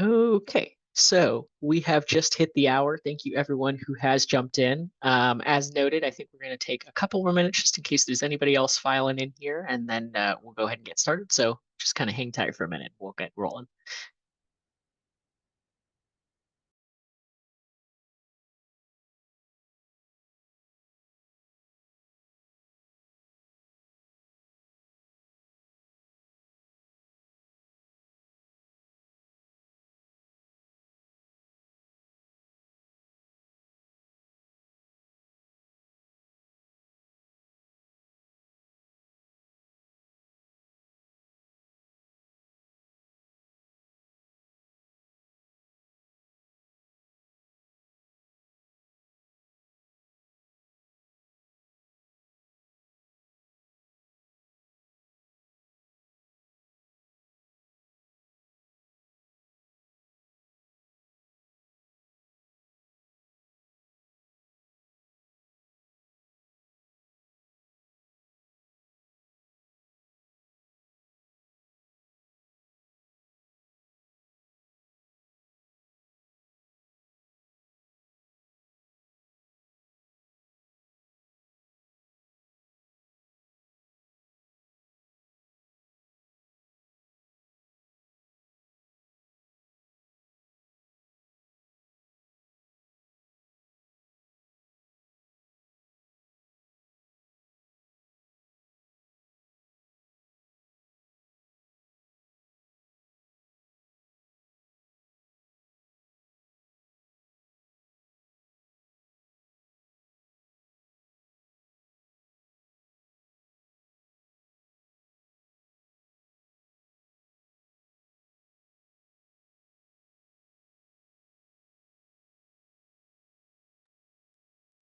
Okay, so we have just hit the hour. Thank you, everyone who has jumped in. As noted, I think we're going to take a couple more minutes just in case there's anybody else filing in here, and then we'll go ahead and get started. So just kind of hang tight for a minute. We'll get rolling.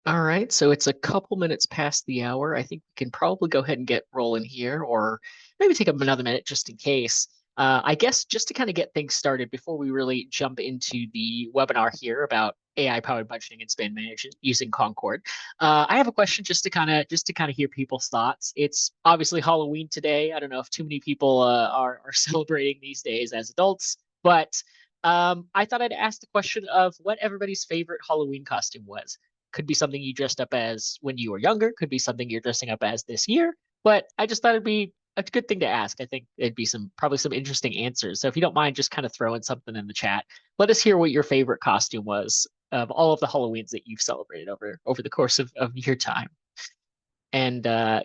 All right, so it's a couple minutes past the hour. I think we can probably go ahead and get rolling here, or maybe take up another minute just in case. I guess just to kind of get things started before we really jump into the webinar here about AI-powered budgeting and spend management using Concord. I have a question just to kind of hear people's thoughts. It's obviously Halloween today. I don't know if too many people are celebrating these days as adults, but I thought I'd ask the question of what everybody's favorite Halloween costume was. Could be something you dressed up as when you were younger, could be something you're dressing up as this year. But I just thought it'd be a good thing to ask. I think it'd be probably some interesting answers. So if you don't mind just kind of throwing something in the chat, let us hear what your favorite costume was of all of the Halloweens that you've celebrated over the course of your time. And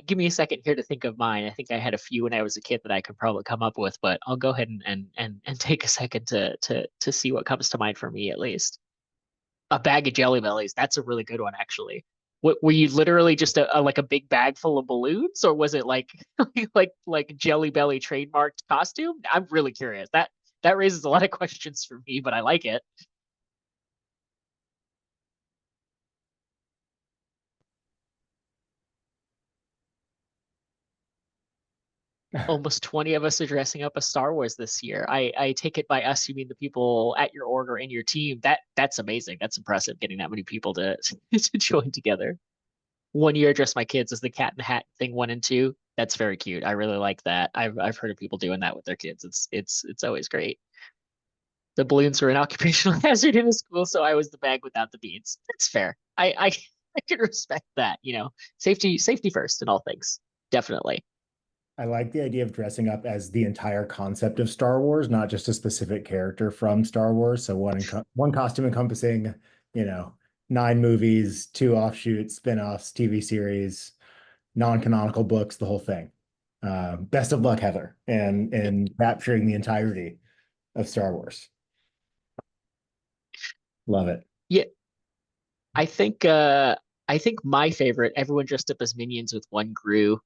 give me a second here to think of mine. I think I had a few when I was a kid that I could probably come up with, but I'll go ahead and take a second to see what comes to mind for me at least. A bag of Jelly Bellies. That's a really good one, actually. What, were you literally just like a big bag full of balloons, or was it like like Jelly Belly trademarked costume? I'm really curious. That raises a lot of questions for me, but I like it. Almost 20 of us are dressing up as Star Wars this year. I take it by us, you mean the people at your org or in your team. That's amazing. That's impressive getting that many people to to join together. One year I dressed my kids as the cat in the hat thing 1 and 2. That's very cute. I really like that. I've heard of people doing that with their kids. It's always great. The balloons were an occupational hazard in the school, so I was the bag without the beads. That's fair. I can respect that. Safety first in all things. Definitely. I like the idea of dressing up as the entire concept of Star Wars, not just a specific character from Star Wars. So one costume encompassing, you know, 9 movies, 2 offshoots, spin-offs, TV series, non-canonical books, the whole thing. Best of luck, Heather, and capturing the entirety of Star Wars. Love it. Yeah, I think I think my favorite, everyone dressed up as minions with one Gru.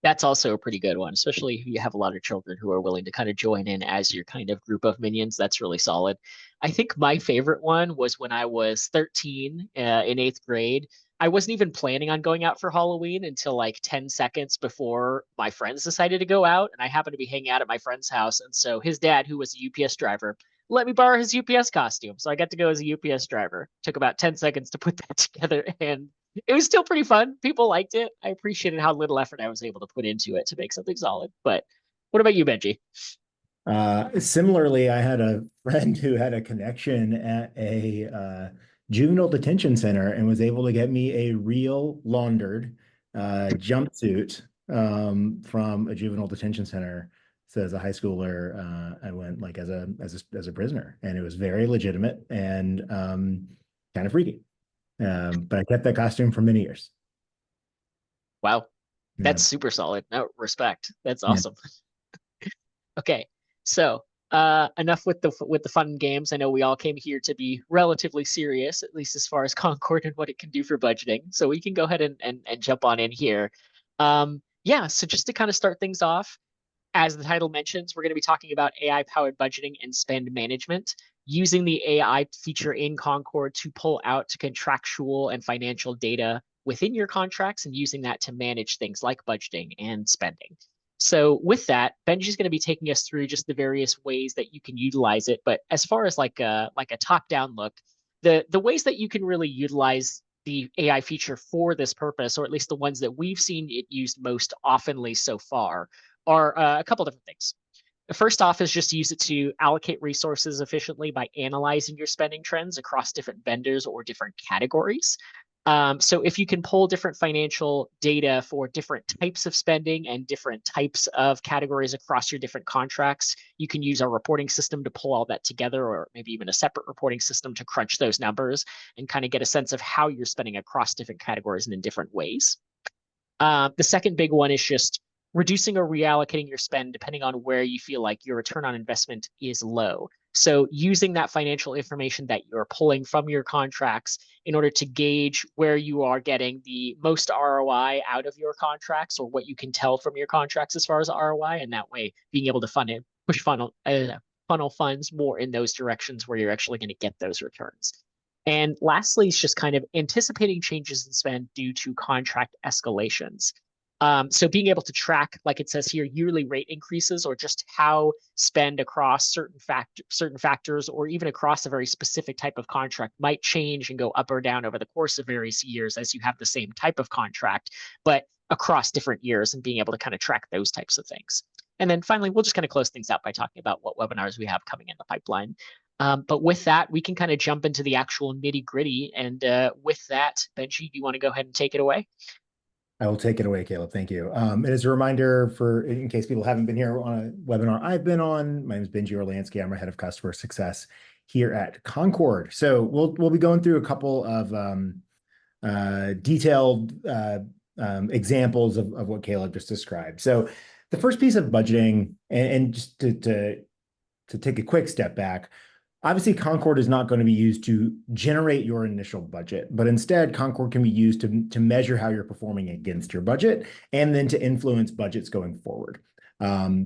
That's also a pretty good one, especially if you have a lot of children who are willing to kind of join in as your kind of group of minions. That's really solid. I think my favorite one was when I was 13 in eighth grade. I wasn't even planning on going out for Halloween until like 10 seconds before my friends decided to go out. And I happened to be hanging out at my friend's house. And so his dad, who was a UPS driver, let me borrow his UPS costume. So I got to go as a UPS driver. Took about 10 seconds to put that together. And it was still pretty fun. People liked it. I appreciated how little effort I was able to put into it to make something solid. But what about you, Benji? Similarly, I had a friend who had a connection at a juvenile detention center and was able to get me a real laundered jumpsuit from a juvenile detention center. So as a high schooler, I went like as a prisoner, and it was very legitimate and kind of freaky. But I kept that costume for many years. Wow, Yeah, that's super solid. No, respect. That's yeah. awesome. Okay, so enough with the fun games. I know we all came here to be relatively serious, at least as far as Concord and what it can do for budgeting. So we can go ahead and jump on in here. Yeah, so just to kind of start things off, as the title mentions, we're going to be talking about AI powered budgeting and spend management using the AI feature in Concord to pull out to contractual and financial data within your contracts and using that to manage things like budgeting and spending. So with that, Benji's going to be taking us through just the various ways that you can utilize it. But as far as like a top down look, the ways that you can really utilize the AI feature for this purpose, or at least the ones that we've seen it used most oftenly so far, are a couple different things. The first off is just use it to allocate resources efficiently by analyzing your spending trends across different vendors or different categories. So if you can pull different financial data for different types of spending and different types of categories across your different contracts, you can use our reporting system to pull all that together, or maybe even a separate reporting system to crunch those numbers and kind of get a sense of how you're spending across different categories and in different ways. The second big one is just reducing or reallocating your spend depending on where you feel like your return on investment is low. So, using that financial information that you're pulling from your contracts in order to gauge where you are getting the most ROI out of your contracts, or what you can tell from your contracts as far as ROI, and that way being able to fund it, funnel funds more in those directions where you're actually going to get those returns. And lastly, is just kind of anticipating changes in spend due to contract escalations. So being able to track, like it says here, yearly rate increases, or just how spend across certain factors, or even across a very specific type of contract might change and go up or down over the course of various years as you have the same type of contract, but across different years, and being able to kind of track those types of things. And then finally, we'll just kind of close things out by talking about what webinars we have coming in the pipeline. But with that, we can kind of jump into the actual nitty gritty. And with that, Benji, do you want to go ahead and take it away? I will take it away, Caleb. Thank you. And as a reminder, for in case people haven't been here on a webinar I've been on, my name is Benji Orlansky. I'm our head of customer success here at Concord. So we'll be going through a couple of detailed examples of what Caleb just described. So the first piece of budgeting, and just to take a quick step back, obviously, Concord is not going to be used to generate your initial budget, but instead, Concord can be used to measure how you're performing against your budget and then to influence budgets going forward.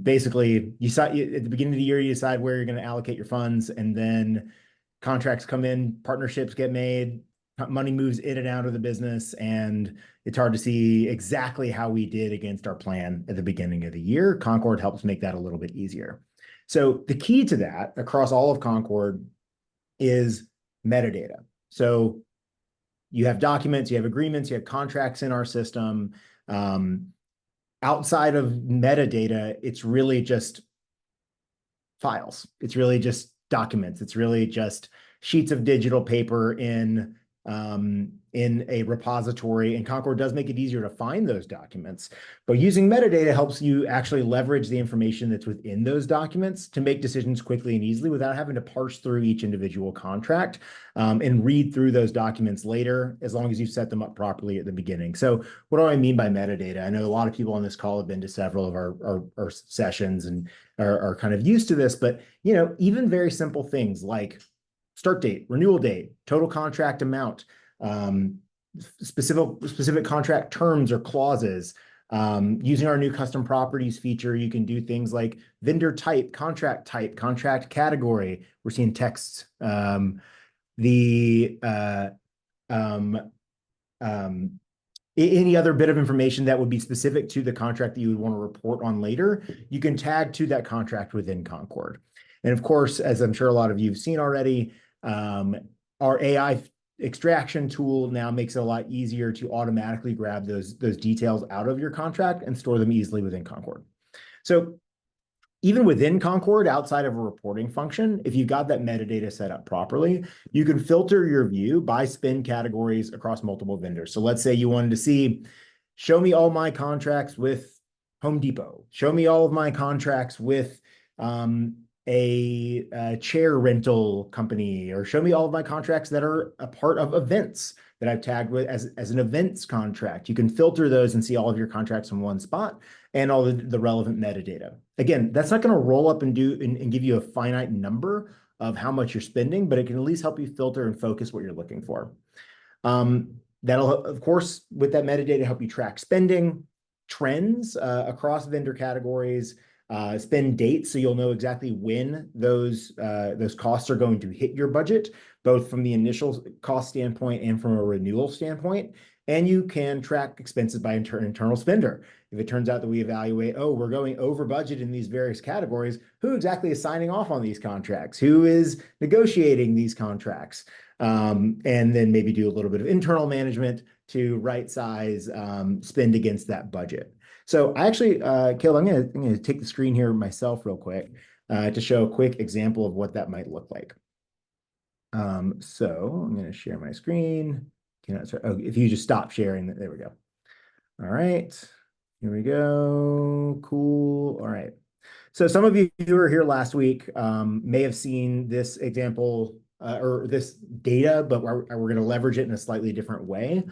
Basically, at the beginning of the year, you decide where you're going to allocate your funds, and then contracts come in, partnerships get made, money moves in and out of the business, and it's hard to see exactly how we did against our plan at the beginning of the year. Concord helps make that a little bit easier. So the key to that across all of Concord is metadata. So you have documents, you have agreements, you have contracts in our system. Outside of metadata, it's really just files. It's really just documents. It's really just sheets of digital paper in a repository, and Concord does make it easier to find those documents. But using metadata helps you actually leverage the information that's within those documents to make decisions quickly and easily without having to parse through each individual contract and read through those documents later, as long as you've set them up properly at the beginning. So what do I mean by metadata? I know a lot of people on this call have been to several of our sessions and are kind of used to this, but even very simple things like start date, renewal date, total contract amount, specific contract terms or clauses. Using our new custom properties feature, you can do things like vendor type, contract category. We're seeing texts. The any other bit of information that would be specific to the contract that you would want to report on later, you can tag to that contract within Concord. And of course, as I'm sure a lot of you have seen already, our AI extraction tool now makes it a lot easier to automatically grab those details out of your contract and store them easily within Concord. So even within Concord, outside of a reporting function, if you've got that metadata set up properly, you can filter your view by spend categories across multiple vendors. So let's say you wanted to see, show me all my contracts with Home Depot. Show me all of my contracts with a chair rental company, or show me all of my contracts that are a part of events that I've tagged with as an events contract. You can filter those and see all of your contracts in one spot and all the relevant metadata. Again, that's not going to roll up and give you a finite number of how much you're spending, but it can at least help you filter and focus what you're looking for. That'll, of course, with that metadata, help you track spending, trends across vendor categories, spend dates, so you'll know exactly when those costs are going to hit your budget, both from the initial cost standpoint and from a renewal standpoint. And you can track expenses by internal spender. If it turns out that we evaluate, oh, we're going over budget in these various categories, who exactly is signing off on these contracts? Who is negotiating these contracts? And then maybe do a little bit of internal management to right size spend against that budget. So I actually, Caleb, I'm gonna take the screen here myself real quick to show a quick example of what that might look like. So I'm gonna share my screen. Oh, if you just stop sharing, there we go. All right, here we go. Cool. All right. So some of you who were here last week may have seen this example or this data, but we're going to leverage it in a slightly different way.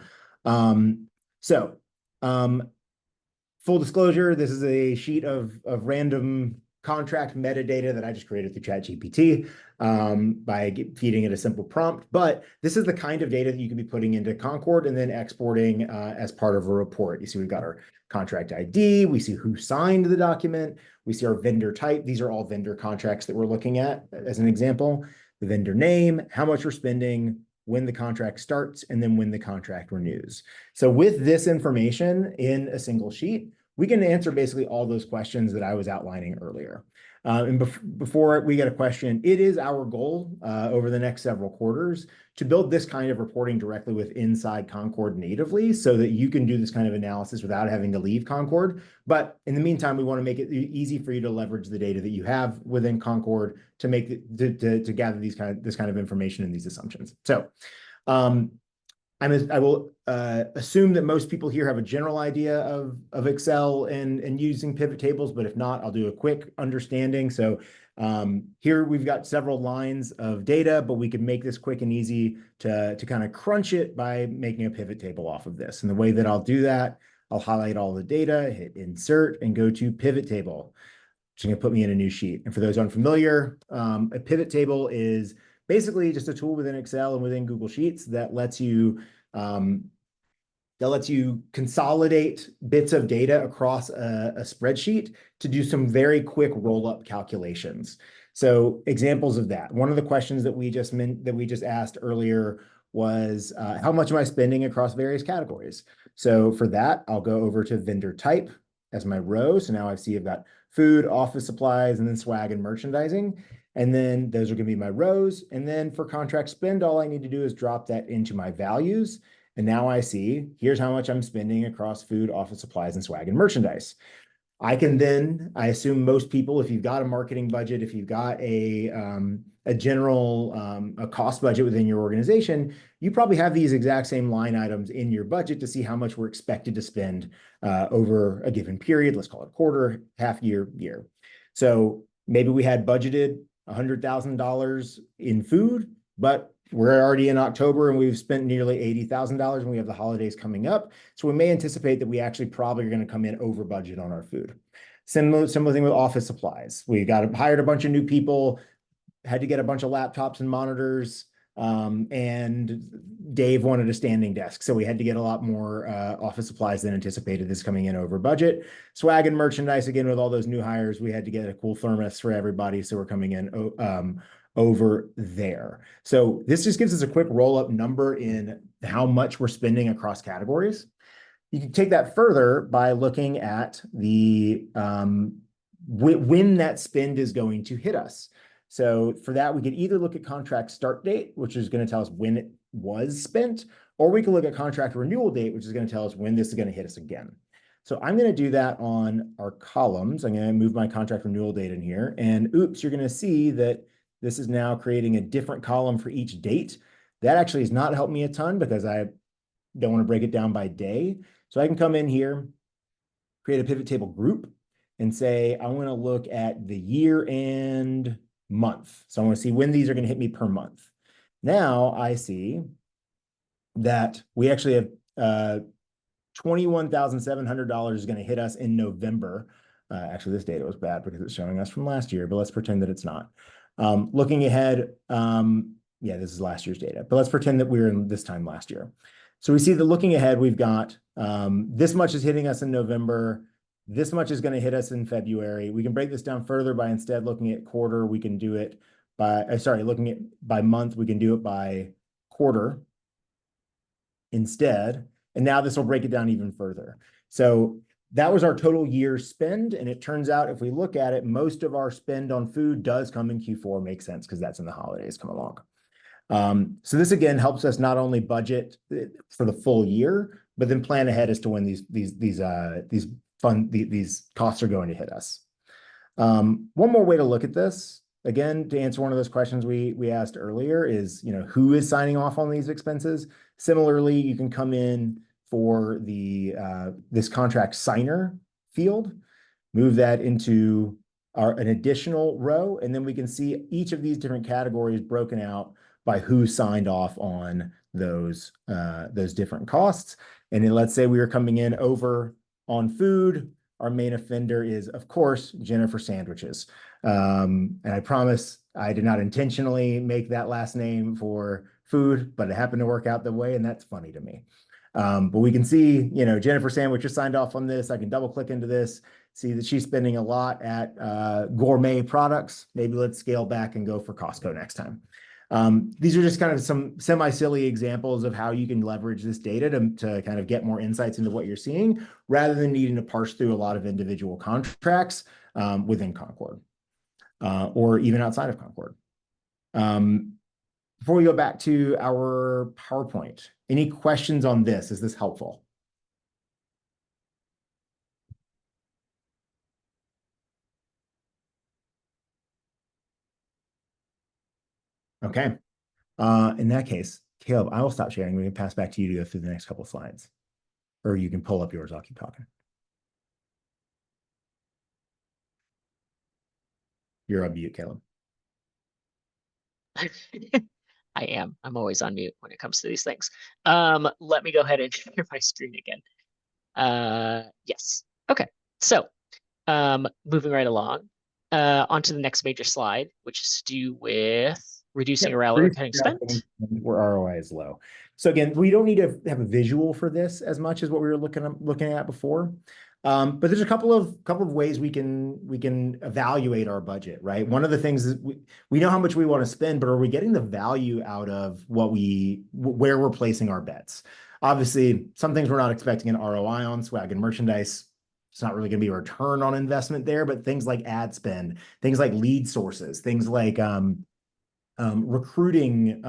So full disclosure, this is a sheet of random contract metadata that I just created through ChatGPT by feeding it a simple prompt. But this is the kind of data that you can be putting into Concord and then exporting as part of a report. You see, we've got our contract ID. We see who signed the document. We see our vendor type. These are all vendor contracts that we're looking at as an example. The vendor name, how much we're spending, when the contract starts, and then when the contract renews. So with this information in a single sheet, we can answer basically all those questions that I was outlining earlier. And before we get a question, it is our goal over the next several quarters to build this kind of reporting directly with inside Concord natively so that you can do this kind of analysis without having to leave Concord. But in the meantime, we want to make it easy for you to leverage the data that you have within Concord to make to gather this kind of information and these assumptions. So I will assume that most people here have a general idea of Excel and using pivot tables, but if not, I'll do a quick understanding. So here we've got several lines of data, but we can make this quick and easy to kind of crunch it by making a pivot table off of this. And the way that I'll do that, I'll highlight all the data, hit insert, and go to pivot table, which is going to put me in a new sheet. And for those unfamiliar, a pivot table is basically just a tool within Excel and within Google Sheets that lets you consolidate bits of data across a spreadsheet to do some very quick roll-up calculations. So examples of that. One of the questions that we just asked earlier was how much am I spending across various categories? So for that, I'll go over to vendor type as my row. So now I see I've got food, office supplies, and then swag and merchandising. And then those are going to be my rows. And then for contract spend, all I need to do is drop that into my values. And now I see, here's how much I'm spending across food, office supplies, and swag and merchandise. I assume most people, if you've got a marketing budget, if you've got a general a cost budget within your organization, you probably have these exact same line items in your budget to see how much we're expected to spend over a given period. Let's call it quarter, half year, year. So maybe we had budgeted $100,000 in food, but we're already in October and we've spent nearly $80,000 and we have the holidays coming up. So we may anticipate that we actually probably are going to come in over budget on our food. Similar thing with office supplies. We hired a bunch of new people, had to get a bunch of laptops and monitors, and Dave wanted a standing desk. So we had to get a lot more office supplies than anticipated. This coming in over budget. Swag and merchandise, again, with all those new hires, we had to get a cool thermos for everybody. So we're coming in over there. So this just gives us a quick roll-up number in how much we're spending across categories. You can take that further by looking at the when that spend is going to hit us. So for that, we could either look at contract start date, which is going to tell us when it was spent, or we can look at contract renewal date, which is going to tell us when this is going to hit us again. So I'm going to do that on our columns. I'm going to move my contract renewal date in here. And oops, you're going to see that this is now creating a different column for each date. That actually has not helped me a ton because I don't want to break it down by day. So I can come in here, create a pivot table group, and say, I want to look at the year and month. So I want to see when these are going to hit me per month. Now I see that we actually have $21,700 is going to hit us in November. Actually, this data was bad because it's showing us from last year, but let's pretend that it's not. Looking ahead, yeah, this is last year's data, but let's pretend that we're in this time last year. So we see that looking ahead, we've got this much is hitting us in November. This much is going to hit us in February. We can break this down further by instead looking at quarter. We can do it by, sorry, looking at by month. We can do it by quarter instead. And now this will break it down even further. So that was our total year spend. And it turns out if we look at it, most of our spend on food does come in Q4. Makes sense because that's when the holidays come along. So this again helps us not only budget for the full year, but then plan ahead as to when these costs are going to hit us. One more way to look at this, again, to answer one of those questions we asked earlier is, who is signing off on these expenses? Similarly, you can come in for this contract signer field, move that into an additional row, and then we can see each of these different categories broken out by who signed off on those different costs. And then let's say we are coming in over on food. Our main offender is, of course, Jennifer Sandwiches. And I promise I did not intentionally make that last name for food, but it happened to work out the way, and that's funny to me. But we can see, Jennifer Sandwiches signed off on this. I can double click into this, see that she's spending a lot at gourmet products. Maybe let's scale back and go for Costco next time. These are just kind of some semi-silly examples of how you can leverage this data to kind of get more insights into what you're seeing rather than needing to parse through a lot of individual contracts within Concord or even outside of Concord. Before we go back to our PowerPoint, any questions on this? Is this helpful? Okay. In that case, Caleb, I will stop sharing. We can pass back to you to go through the next couple of slides. Or you can pull up yours. I'll keep talking. You're on mute, Caleb. I am. I'm always on mute when it comes to these things. Let me go ahead and share my screen again. Yes. Okay. So, moving right along, onto the next major slide, which is to do with reducing or allocating spend. Where ROI is low. So again, we don't need to have a visual for this as much as what we were looking at before. But there's a couple of ways we can evaluate our budget, right? One of the things is we know how much we want to spend, but are we getting the value out of where we're placing our bets? Obviously, some things we're not expecting an ROI on, swag and merchandise. It's not really going to be a return on investment there, but things like ad spend, things like lead sources, things like recruiting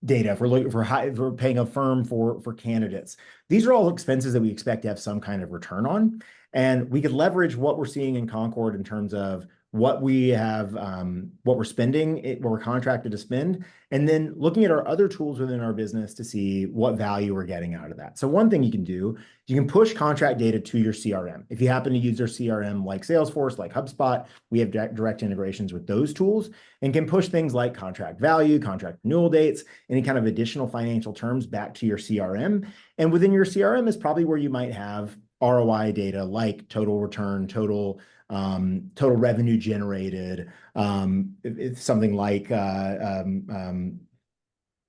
data, if we're looking for if we're paying a firm for candidates. These are all expenses that we expect to have some kind of return on. And we could leverage what we're seeing in Concord in terms of what we have, what we're spending, what we're contracted to spend, and then looking at our other tools within our business to see what value we're getting out of that. So one thing you can do, you can push contract data to your CRM. If you happen to use their CRM like Salesforce, like HubSpot, we have direct integrations with those tools and can push things like contract value, contract renewal dates, any kind of additional financial terms back to your CRM. And within your CRM is probably where you might have ROI data like total return, total revenue generated, it's something like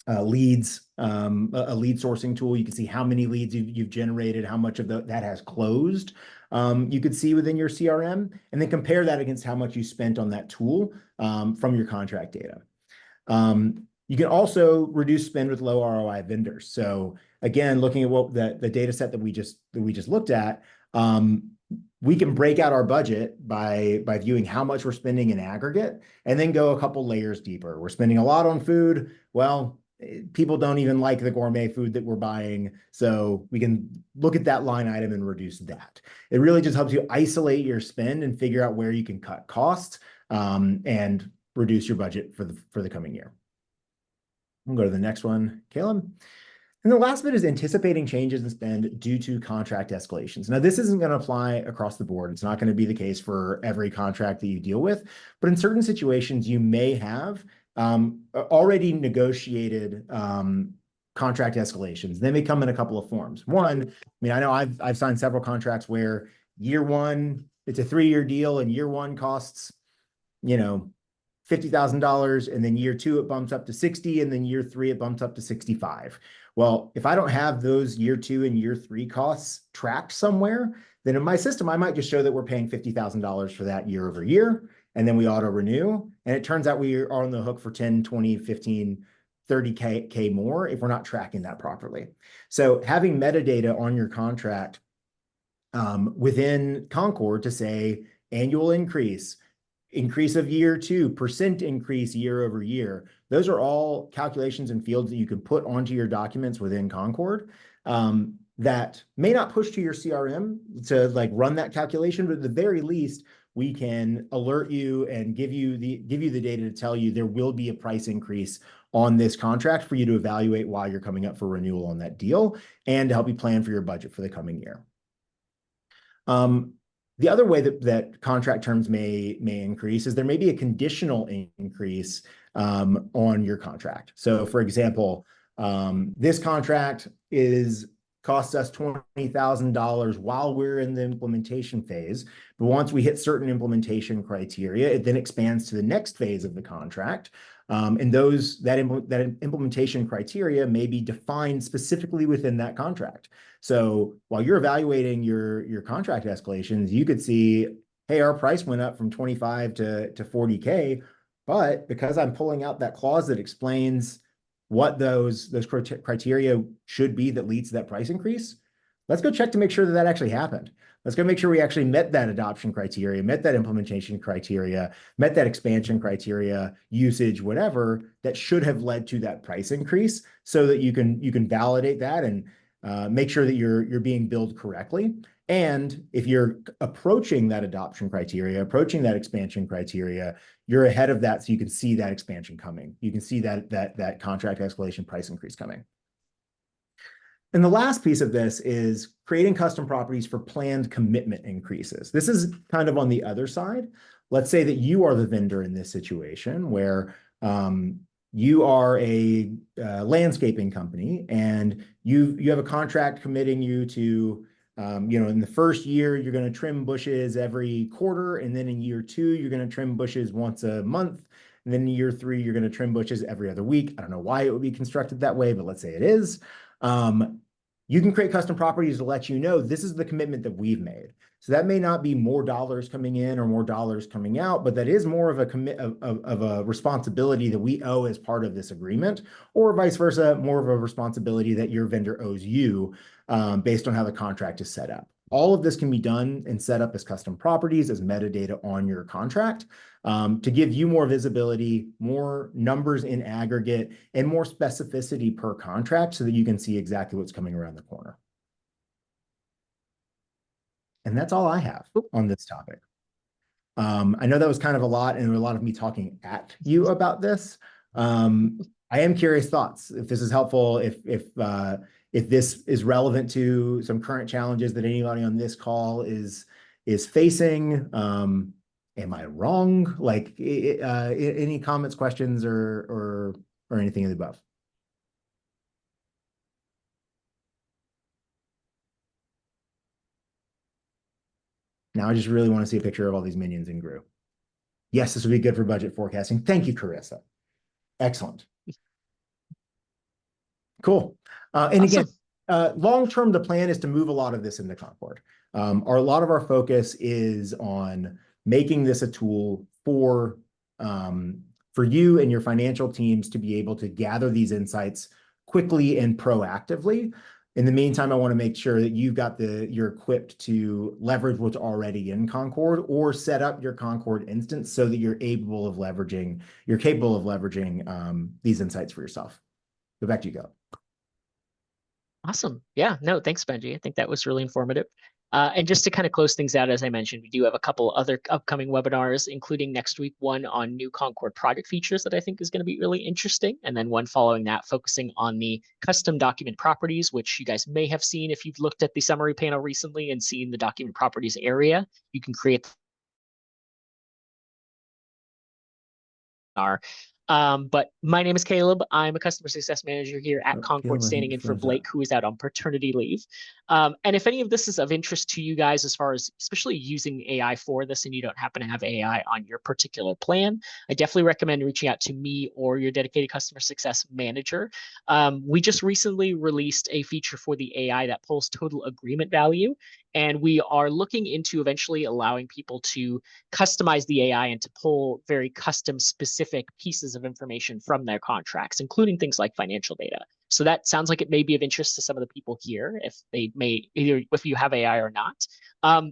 leads, a lead sourcing tool. You can see how many leads you've generated, how much of that has closed. You could see within your CRM, and then compare that against how much you spent on that tool from your contract data. You can also reduce spend with low ROI vendors. So again, looking at what the data set that we just looked at, we can break out our budget by viewing how much we're spending in aggregate and then go a couple layers deeper. We're spending a lot on food. Well, people don't even like the gourmet food that we're buying. So we can look at that line item and reduce that. It really just helps you isolate your spend and figure out where you can cut costs and reduce your budget for the coming year. We'll go to the next one, Caleb. And the last bit is anticipating changes in spend due to contract escalations. Now, this isn't going to apply across the board. It's not going to be the case for every contract that you deal with, but in certain situations, you may have already negotiated contract escalations. They may come in a couple of forms. One, I mean, I know I've signed several contracts where year one, it's a 3-year deal, and year one costs, you know, $50,000, and then year two it bumps up to 60, and then year three it bumps up to 65. Well, if I don't have those year two and year three costs tracked somewhere, then in my system I might just show that we're paying $50,000 for that year over year, and then we auto renew, and it turns out we are on the hook for 10, 20, 15, 30K more if we're not tracking that properly. So having metadata on your contract within Concord to say annual increase of year two, percent increase year over year. Those are all calculations and fields that you can put onto your documents within Concord that may not push to your CRM to like run that calculation, but at the very least, we can alert you and give you the data to tell you there will be a price increase on this contract for you to evaluate while you're coming up for renewal on that deal and to help you plan for your budget for the coming year. The other way that contract terms may increase is there may be a conditional increase on your contract. So, for example, this contract costs us $20,000 while we're in the implementation phase. But once we hit certain implementation criteria, it then expands to the next phase of the contract. And that implementation criteria may be defined specifically within that contract. So while you're evaluating your contract escalations, you could see, hey, our price went up from 25 to 40K, but because I'm pulling out that clause that explains what those criteria should be that leads to that price increase, let's go check to make sure that actually happened. Let's go make sure we actually met that adoption criteria, met that implementation criteria, met that expansion criteria, usage, whatever, that should have led to that price increase so that you can validate that and make sure that you're being billed correctly. And if you're approaching that adoption criteria, approaching that expansion criteria, you're ahead of that so you can see that expansion coming. You can see that contract escalation price increase coming. And the last piece of this is creating custom properties for planned commitment increases. This is kind of on the other side. Let's say that you are the vendor in this situation where you are a landscaping company and you have a contract committing you to, in the first year, you're going to trim bushes every quarter. And then in year two, you're going to trim bushes once a month. And then in year three, you're going to trim bushes every other week. I don't know why it would be constructed that way, but let's say it is. You can create custom properties to let you know this is the commitment that we've made. So that may not be more dollars coming in or more dollars coming out, but that is more of a responsibility that we owe as part of this agreement, or vice versa, more of a responsibility that your vendor owes you based on how the contract is set up. All of this can be done and set up as custom properties, as metadata on your contract to give you more visibility, more numbers in aggregate, and more specificity per contract so that you can see exactly what's coming around the corner. And that's all I have on this topic. I know that was kind of a lot and a lot of me talking at you about this. I am curious thoughts, if this is helpful, if this is relevant to some current challenges that anybody on this call is facing. Am I wrong? Like any comments, questions, or anything of the above? Now I just really want to see a picture of all these minions in Gru. Yes, this would be good for budget forecasting. Thank you, Carissa. Excellent. Cool. And Awesome. again, long-term, the plan is to move a lot of this into Concord. A lot of our focus is on making this a tool for you and your financial teams to be able to gather these insights quickly and proactively. In the meantime, I want to make sure that you're equipped to leverage what's already in Concord or set up your Concord instance so that you're capable of leveraging these insights for yourself. But back to you, go. Awesome. Yeah, no, thanks, Benji. I think that was really informative. And just to kind of close things out, as I mentioned, we do have a couple other upcoming webinars, including next week, one on new Concord project features that I think is going to be really interesting. And then one following that, focusing on the custom document properties, which you guys may have seen if you've looked at the summary panel recently and seen the document properties area. You can create are. But my name is Caleb. I'm a customer success manager here at Oh, Concord, Caleb, I think standing you in for froze up. Blake, who is out on paternity leave. And if any of this is of interest to you guys, as far as especially using AI for this, and you don't happen to have AI on your particular plan, I definitely recommend reaching out to me or your dedicated customer success manager. We just recently released a feature for the AI that pulls total agreement value. And we are looking into eventually allowing people to customize the AI and to pull very custom specific pieces of information from their contracts, including things like financial data. So that sounds like it may be of interest to some of the people here if they may either if you have AI or not.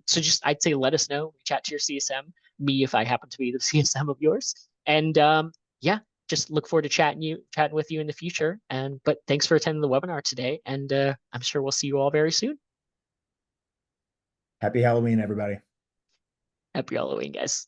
So just I'd say let us know, reach out to your CSM, me if I happen to be the CSM of yours. And yeah, just look forward to chatting with you in the future. And but thanks for attending the webinar today. And I'm sure we'll see you all very soon. Happy Halloween, everybody. Happy Halloween, guys.